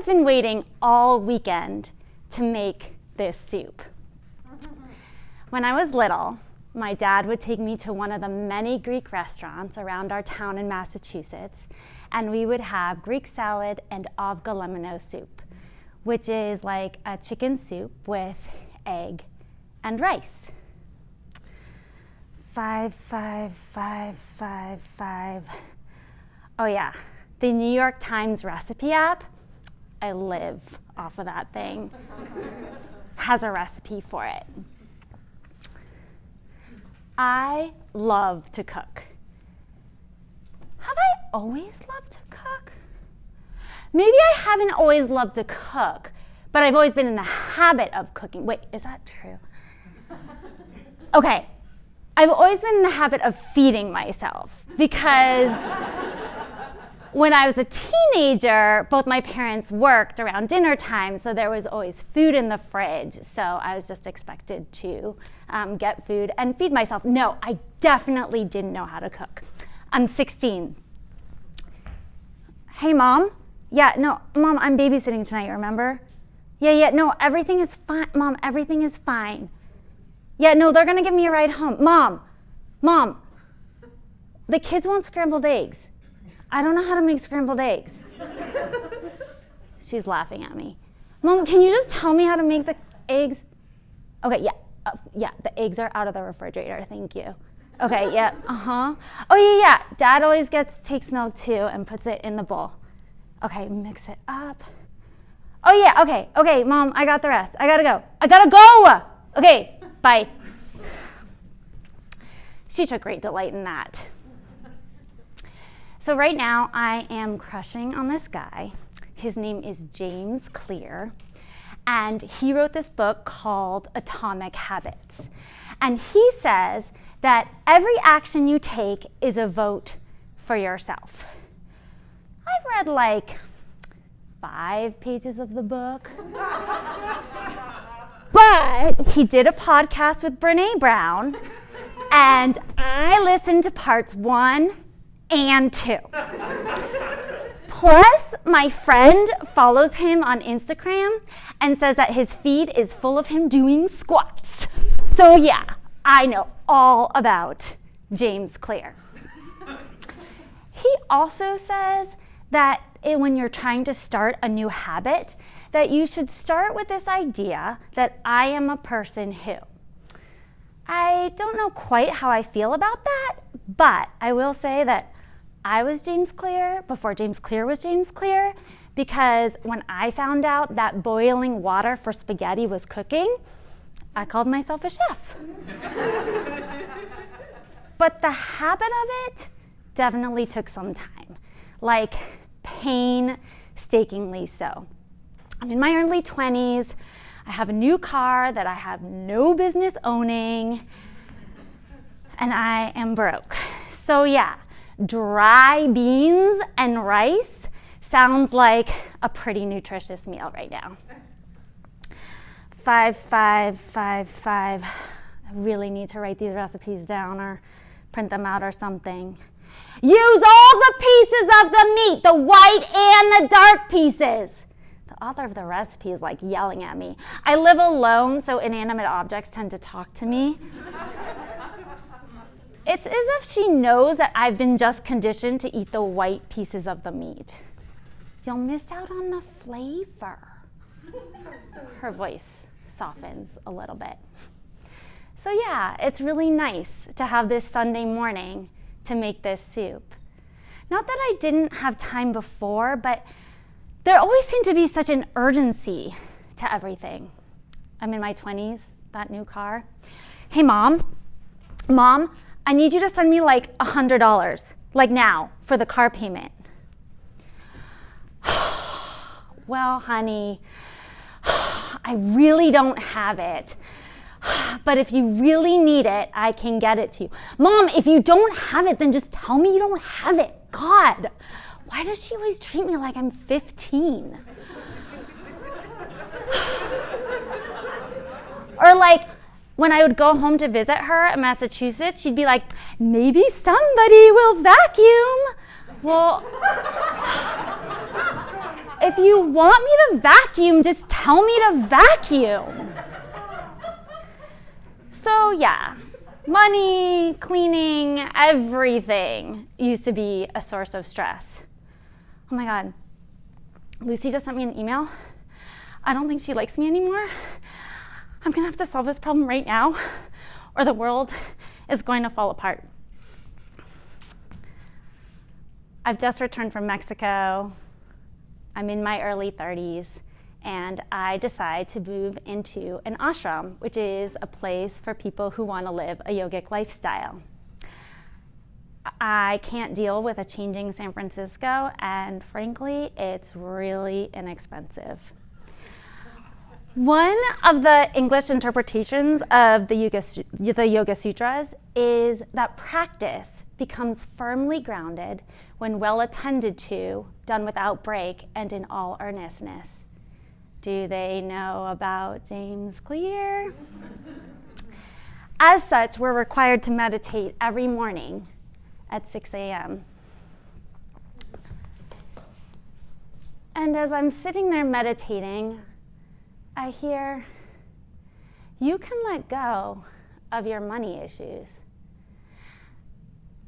have been waiting all weekend to make this soup. When I was little, my dad would take me to one of the many Greek restaurants around our town in Massachusetts, and we would have Greek salad and avgolemino soup, which is like a chicken soup with egg and rice. 5, 5, 5, 5, 5. Oh yeah, the New York Times recipe app, I live off of that thing, has a recipe for it. I love to cook. Have I always loved to cook? Maybe I haven't always loved to cook, but I've always been in the habit of cooking. Wait, is that true? Okay, I've always been in the habit of feeding myself because when I was a teenager, both my parents worked around dinner time, so there was always food in the fridge. So I was just expected to get food and feed myself. No, I definitely didn't know how to cook. I'm 16. Hey, Mom? Yeah, no, Mom, I'm babysitting tonight, remember? Yeah, no, everything is fine. Mom, everything is fine. Yeah, no, they're gonna give me a ride home. Mom, the kids want scrambled eggs. I don't know how to make scrambled eggs. She's laughing at me. Mom, can you just tell me how to make the eggs? Okay, yeah, the eggs are out of the refrigerator, thank you. Okay, yeah, Oh yeah, Dad always takes milk too and puts it in the bowl. Okay, mix it up. Oh yeah, okay, Mom, I got the rest. I gotta go! Okay, bye. She took great delight in that. So right now, I am crushing on this guy. His name is James Clear, and he wrote this book called Atomic Habits. And he says that every action you take is a vote for yourself. I've read like 5 pages of the book. But he did a podcast with Brené Brown, and I listened to parts 1 and 2. Plus, my friend follows him on Instagram and says that his feed is full of him doing squats. So yeah, I know all about James Clear. He also says that when you're trying to start a new habit, that you should start with this idea that I am a person who. I don't know quite how I feel about that, but I will say that I was James Clear before James Clear was James Clear, because when I found out that boiling water for spaghetti was cooking, I called myself a chef. But the habit of it definitely took some time, like painstakingly so. I'm in my early 20s. I have a new car that I have no business owning, and I am broke. So yeah, dry beans and rice sounds like a pretty nutritious meal right now. 5, 5, 5, 5. I really need to write these recipes down or print them out or something. Use all the pieces of the meat, the white and the dark pieces. The author of the recipe is like yelling at me. I live alone, so inanimate objects tend to talk to me. It's as if she knows that I've been just conditioned to eat the white pieces of the meat. You'll miss out on the flavor. Her voice softens a little bit. So yeah, it's really nice to have this Sunday morning to make this soup. Not that I didn't have time before, but there always seemed to be such an urgency to everything. I'm in my 20s, that new car. Hey, Mom, I need you to send me like $100, like now, for the car payment. Well, honey, I really don't have it. But if you really need it, I can get it to you. Mom, if you don't have it, then just tell me you don't have it. God, why does she always treat me like I'm 15? Or like, when I would go home to visit her in Massachusetts, she'd be like, maybe somebody will vacuum. Well, If you want me to vacuum, just tell me to vacuum. So yeah, money, cleaning, everything used to be a source of stress. Oh my God, Lucy just sent me an email. I don't think she likes me anymore. I'm gonna have to solve this problem right now, or the world is going to fall apart. I've just returned from Mexico. I'm in my early 30s, and I decide to move into an ashram, which is a place for people who want to live a yogic lifestyle. I can't deal with a changing San Francisco, and frankly, it's really inexpensive. One of the English interpretations of the Yoga Sutras is that practice becomes firmly grounded when well attended to, done without break, and in all earnestness. Do they know about James Clear? As such, we're required to meditate every morning at 6 a.m. And as I'm sitting there meditating, I hear, you can let go of your money issues.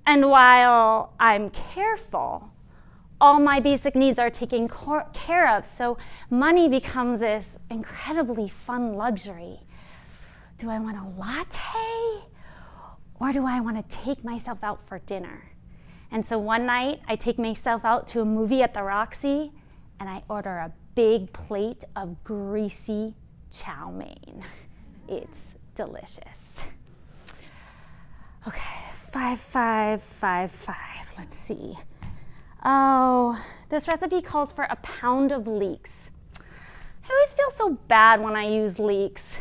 And while I'm careful, all my basic needs are taken care of, so money becomes this incredibly fun luxury. Do I want a latte? Or do I want to take myself out for dinner? And so one night, I take myself out to a movie at the Roxy, and I order a big plate of greasy chow mein. It's delicious. Okay, 5555, let's see. Oh, this recipe calls for a pound of leeks. I always feel so bad when I use leeks.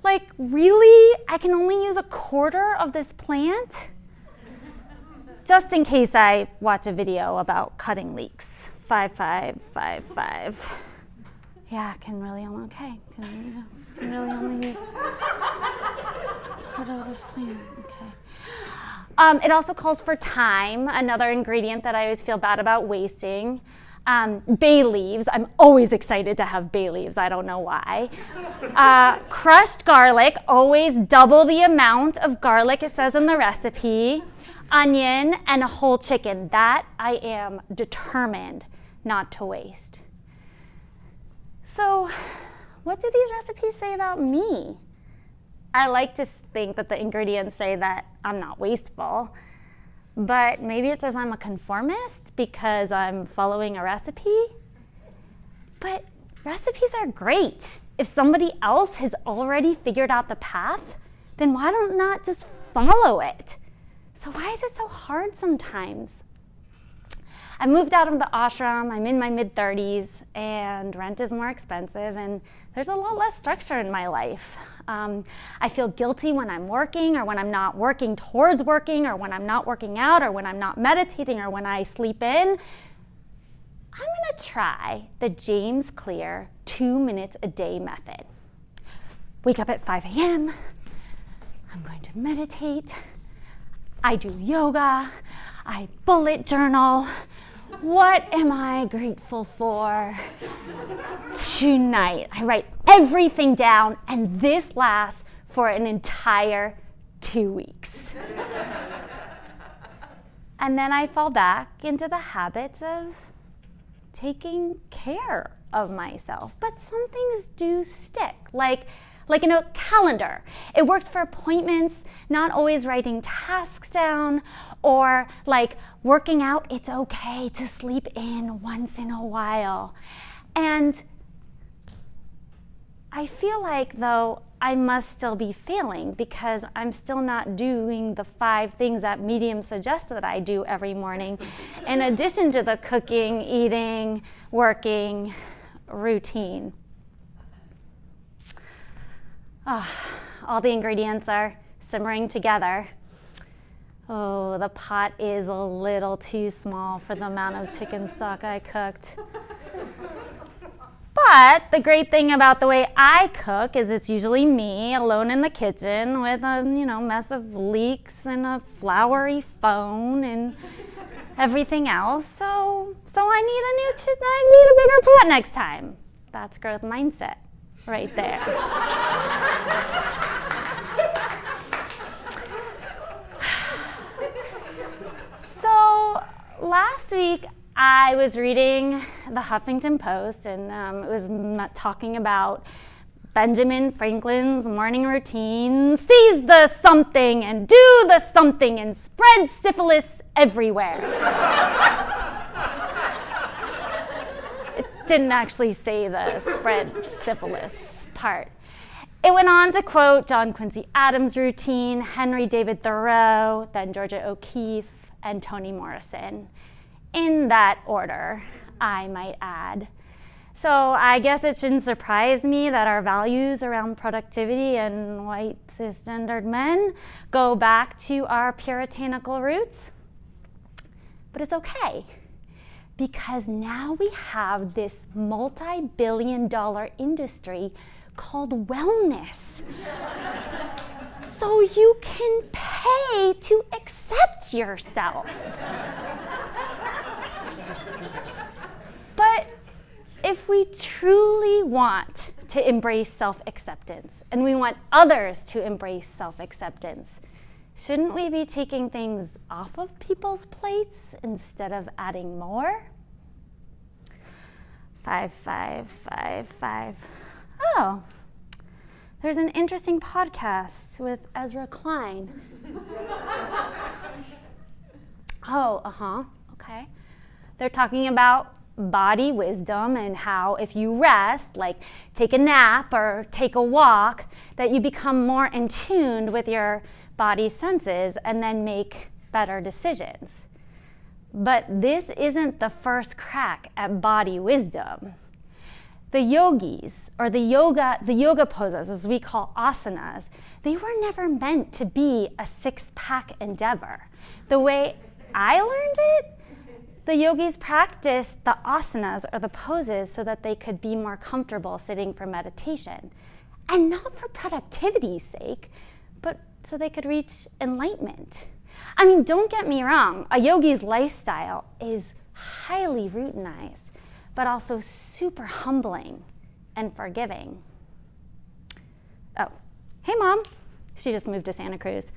Like, really? I can only use a quarter of this plant? Just in case I watch a video about cutting leeks. 5555. Yeah, can really only use a quarter of this plant. Okay. It also calls for thyme, another ingredient that I always feel bad about wasting. Bay leaves. I'm always excited to have bay leaves. I don't know why. Crushed garlic, always double the amount of garlic it says in the recipe. Onion and a whole chicken. That I am determined not to waste. So, what do these recipes say about me? I like to think that the ingredients say that I'm not wasteful. But maybe it says I'm a conformist because I'm following a recipe. But recipes are great. If somebody else has already figured out the path, then why don't not just follow it? So why is it so hard sometimes? I moved out of the ashram, I'm in my mid-30s, and rent is more expensive, and there's a lot less structure in my life. I feel guilty when I'm working, or when I'm not working towards working, or when I'm not working out, or when I'm not meditating, or when I sleep in. I'm gonna try the James Clear 2 minutes a day method. Wake up at 5 a.m., I'm going to meditate, I do yoga, I bullet journal. What am I grateful for tonight? I write everything down, and this lasts for an entire 2 weeks. And then I fall back into the habits of taking care of myself. But some things do stick, like in a calendar. It works for appointments, not always writing tasks down, or like working out, it's okay to sleep in once in a while. And I feel like, though, I must still be failing because I'm still not doing the 5 things that Medium suggests that I do every morning, in addition to the cooking, eating, working routine. All the ingredients are simmering together. Oh, the pot is a little too small for the amount of chicken stock I cooked. But the great thing about the way I cook is it's usually me alone in the kitchen with a mess of leeks and a floury phone, and everything else. So I need a bigger pot next time. That's growth mindset right there. So last week I was reading the Huffington Post, and it was talking about Benjamin Franklin's morning routine: seize the something and do the something and spread syphilis everywhere. It didn't actually say the spread syphilis part. It went on to quote John Quincy Adams' routine, Henry David Thoreau, then Georgia O'Keeffe, and Toni Morrison. In that order, I might add. So I guess it shouldn't surprise me that our values around productivity and white cisgendered men go back to our puritanical roots. But it's okay, because now we have this multi-billion-dollar industry called wellness. So you can pay to accept yourself. But if we truly want to embrace self-acceptance, and we want others to embrace self-acceptance, shouldn't we be taking things off of people's plates instead of adding more? 5555. Oh, there's an interesting podcast with Ezra Klein. Okay. They're talking about body wisdom and how if you rest, like take a nap or take a walk, that you become more in tune with your body's senses and then make better decisions. But this isn't the first crack at body wisdom. The yogis, or the yoga poses, as we call asanas, they were never meant to be a six-pack endeavor. The way I learned it, the yogis practiced the asanas, or the poses, so that they could be more comfortable sitting for meditation. And not for productivity's sake, but so they could reach enlightenment. I mean, don't get me wrong, a yogi's lifestyle is highly routinized, but also super humbling and forgiving. Oh, hey Mom. She just moved to Santa Cruz.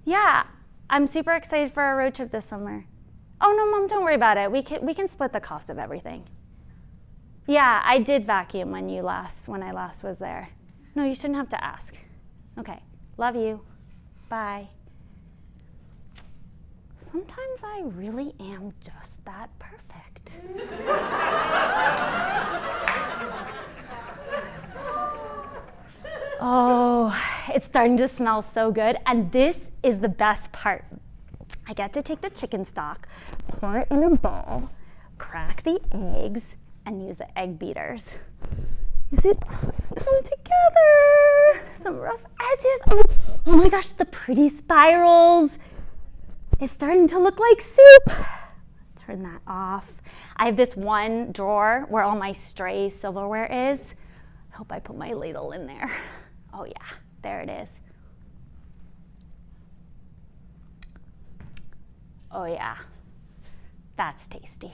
Yeah, I'm super excited for our road trip this summer. Oh no, Mom, don't worry about it. We can split the cost of everything. Yeah, I did vacuum when I last was there. No, you shouldn't have to ask. Okay, love you. Bye. Sometimes I really am just that perfect. Oh, it's starting to smell so good, and this is the best part. I get to take the chicken stock, pour it in a bowl, crack the eggs, and use the egg beaters. Does it come together? Some rough edges. Oh my gosh, the pretty spirals. It's starting to look like soup. Turn that off. I have this one drawer where all my stray silverware is. I hope I put my ladle in there. Oh yeah, there it is. Oh yeah, that's tasty.